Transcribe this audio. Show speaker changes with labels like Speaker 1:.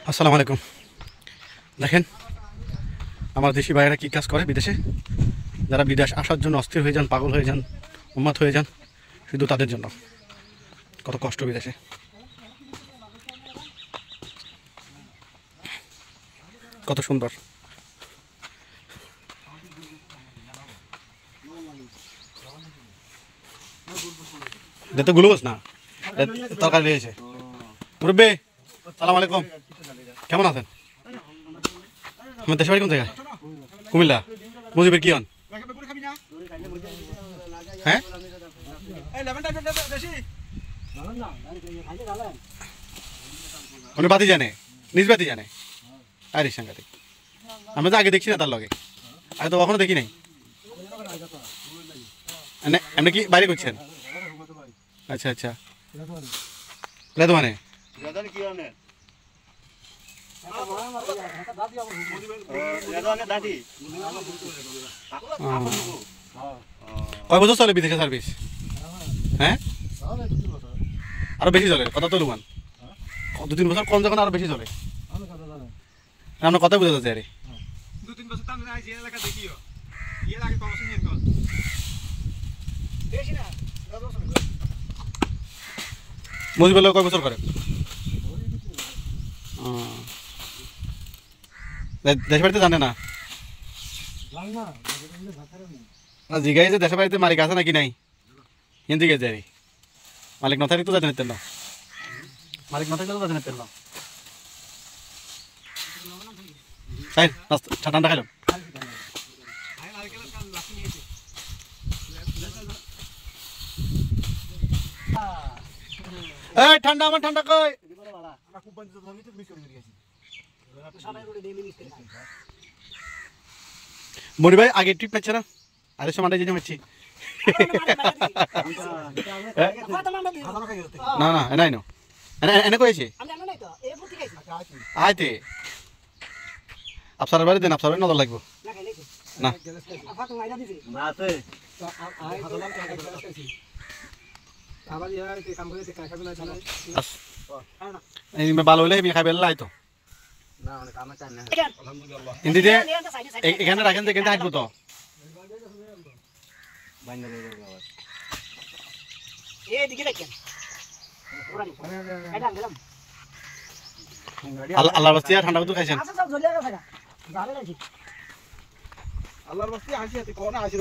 Speaker 1: আসসালামু আলাইকুম। দেখেন আমার দেশি ভাইয়েরা কী কাজ করে বিদেশে, যারা বিদেশ আসার জন্য অস্থির হয়ে যান, পাগল হয়ে যান, উন্মাদ হয়ে যান, শুধু তাদের জন্য কত কষ্ট বিদেশে। কত সুন্দর। তো গ্লুকোজ না, তরকারি দিয়েছে। মুরব্বি সালাম আলাইকুম, কেমন আছেন? আমার দেশের বাড়ি কোন জায়গায়? কুমিল্লা। মুজিবের কি হন? হ্যাঁ, উনি বাতি জানে, নিজ বাতি জানে। আরে সাংঘাতিক, আমরা তো আগে দেখছি না তার লগে, আগে তো কখনো দেখি নাই। এমনি কি বাইরে করছেন? আচ্ছা আচ্ছা, লেদো মানে কয় বছর চলে বিদেশে সার্ভিস? হ্যাঁ, আরো বেশি চলে। কথা তো লুমান 2-3 বছর কম, যখন আরো বেশি চলে। আপনার কথা বোঝা যাচ্ছে। আরে
Speaker 2: 2-3 বছর তো আমি আইছি এলাকা দেখিও এর আগে কম শুনি কল বেশি না 10 বছর।
Speaker 1: মুজিবের লোক কয় বছর করে? দেশ বাড়িতে জানে না, জিগাই যে দেশের বাড়িতে মালিক আছে নাকি নাই, হিন্দি গে যাই মালিক না থাকলে তো যাতে নিতেন না, মালিক না থাকলে তো যাতে নিতেন না। তাই ঠান্ডা খাইলাম। এই ঠান্ডা, আমার ঠান্ডা কই? মনি ভাই আগে ট্রিপ মারছে না, আরে সমানটাই যেতে মারছি। না না এনাই নো, এনে কয়েছে আইতে আপনার বাড়ি দেন, আপনার নজর লাগবো না। ভালো হইলে খাইবে লাই তো হিন্দি দিয়ে এখানে রাখেন, এখানে হাঁটবো তো। আল্লাহর বাস্তি ঠান্ডা কত খাইছেন?
Speaker 2: আল্লাহর বাস্তি আসি কোন আসি